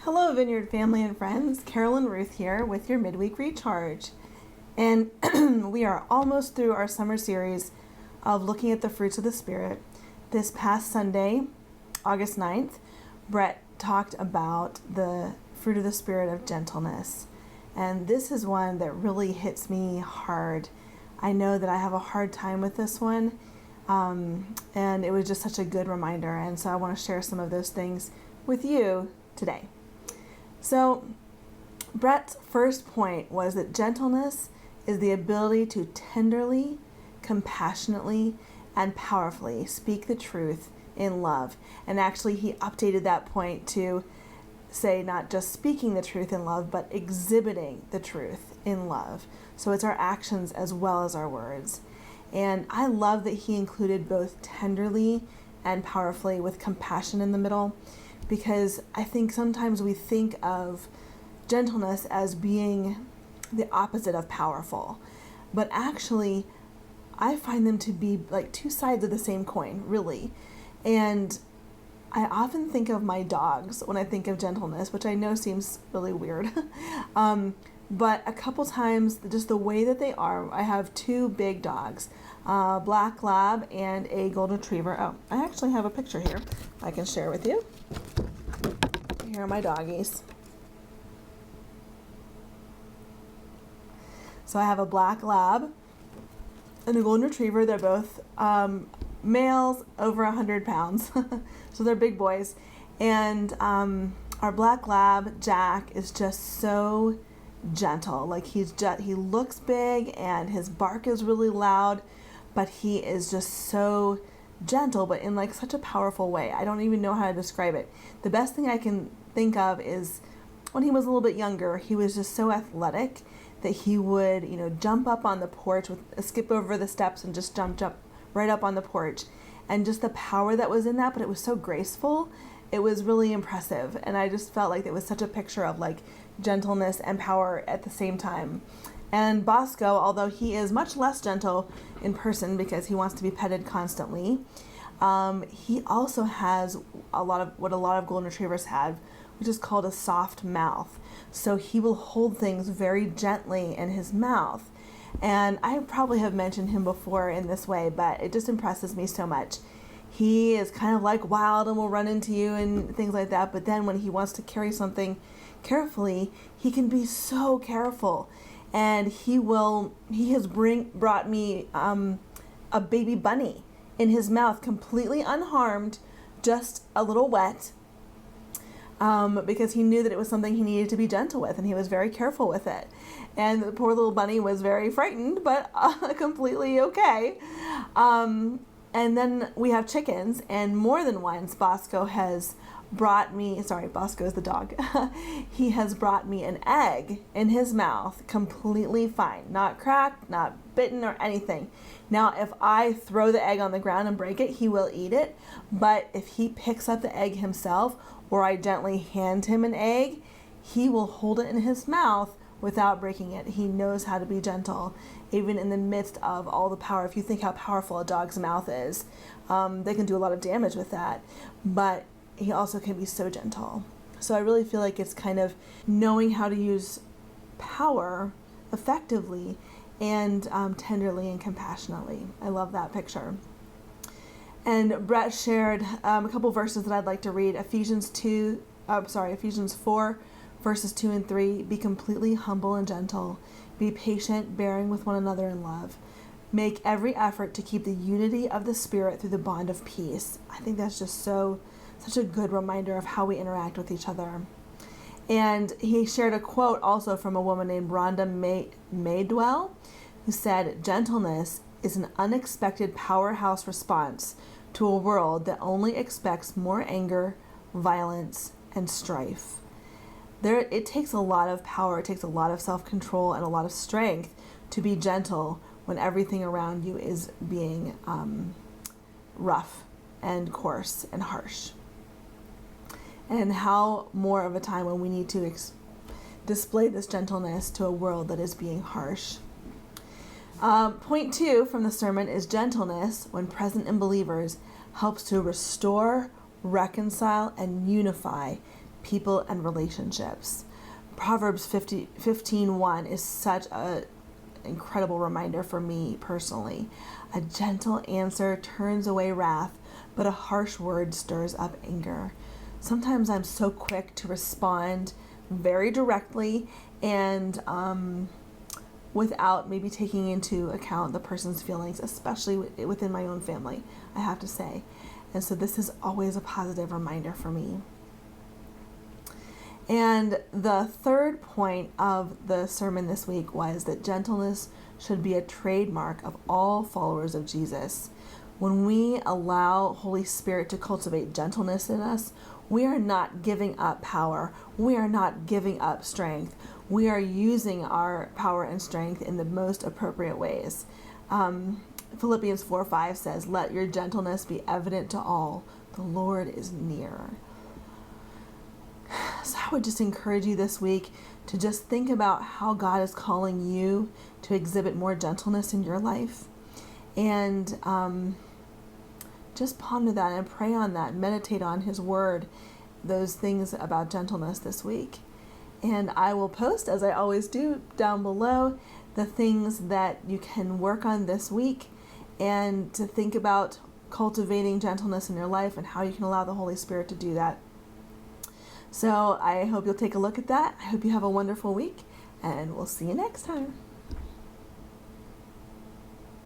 Hello, Vineyard family and friends. Carol and Ruth here with your Midweek Recharge. And we are almost through our summer series of looking at the fruits of the Spirit. This past Sunday, August 9th, Brett talked about the fruit of the Spirit of gentleness. And this is one that really hits me hard. I know that I have a hard time with this one. And it was just such a good reminder. And so I want to share some of those things with you today. So, Brett's first point was that gentleness is the ability to tenderly, compassionately, and powerfully speak the truth in love. And actually, he updated that point to say not just speaking the truth in love, but exhibiting the truth in love. So it's our actions as well as our words. And I love that he included both tenderly and powerfully with compassion in the middle, because I think sometimes we think of gentleness as being the opposite of powerful. But actually, I find them to be like two sides of the same coin, really. And I often think of my dogs when I think of gentleness, which I know seems really weird. But a couple times, just the way that they are, I have two big dogs, a black lab and a golden retriever. Oh, I actually have a picture here I can share with you. Here are my doggies. So I have a black lab and a golden retriever. They're both males over 100 pounds. So they're big boys. And our black lab, Jack, is just so gentle. Like he looks big and his bark is really loud, but he is just so gentle, but in like such a powerful way. I don't even know how to describe it. The best thing I can think of is when he was a little bit younger, he was just so athletic that he would, jump up on the porch, skip over the steps and just jump right up on the porch. And just the power that was in that, but it was so graceful. It was really impressive. And I just felt like it was such a picture of like gentleness and power at the same time. And Bosco, although he is much less gentle in person because he wants to be petted constantly, he also has a lot of golden retrievers have, which is called a soft mouth. So he will hold things very gently in his mouth. And I probably have mentioned him before in this way, but it just impresses me so much. He is kind of like wild and will run into you and things like that. But then when he wants to carry something carefully, he can be so careful. And he has brought me a baby bunny in his mouth, completely unharmed, just a little wet, because he knew that it was something he needed to be gentle with, and he was very careful with it. And the poor little bunny was very frightened, but completely okay. And then we have chickens, and more than once Bosco has brought me, Bosco is the dog, he has brought me an egg in his mouth, completely fine, not cracked, not bitten or anything. Now, if I throw the egg on the ground and break it, he will eat it, but if he picks up the egg himself, or I gently hand him an egg, he will hold it in his mouth without breaking it. He knows how to be gentle, even in the midst of all the power. If you think how powerful a dog's mouth is, they can do a lot of damage with that, but he also can be so gentle. So I really feel like it's kind of knowing how to use power effectively and tenderly and compassionately. I love that picture. And Brett shared a couple verses that I'd like to read. Ephesians 4, verses 2 and 3. Be completely humble and gentle. Be patient, bearing with one another in love. Make every effort to keep the unity of the Spirit through the bond of peace. I think that's just such a good reminder of how we interact with each other. And he shared a quote also from a woman named Rhonda Maydwell, who said, "Gentleness is an unexpected powerhouse response to a world that only expects more anger, violence, and strife." It takes a lot of power, it takes a lot of self-control and a lot of strength to be gentle when everything around you is being rough and coarse and harsh. And how more of a time when we need to display this gentleness to a world that is being harsh. Point 2 from the sermon is gentleness, when present in believers, helps to restore, reconcile, and unify people and relationships. Proverbs 15:1 is such an incredible reminder for me personally. A gentle answer turns away wrath, but a harsh word stirs up anger. Sometimes I'm so quick to respond very directly and without maybe taking into account the person's feelings, especially within my own family, I have to say. And so this is always a positive reminder for me. And the third point of the sermon this week was that gentleness should be a trademark of all followers of Jesus. When we allow Holy Spirit to cultivate gentleness in us, we are not giving up power. We are not giving up strength. We are using our power and strength in the most appropriate ways. Philippians 4:5 says, "Let your gentleness be evident to all. The Lord is near." So I would just encourage you this week to just think about how God is calling you to exhibit more gentleness in your life. And just ponder that and pray on that. Meditate on His Word, those things about gentleness this week. And I will post, as I always do, down below the things that you can work on this week and to think about cultivating gentleness in your life and how you can allow the Holy Spirit to do that. So I hope you'll take a look at that. I hope you have a wonderful week, and we'll see you next time.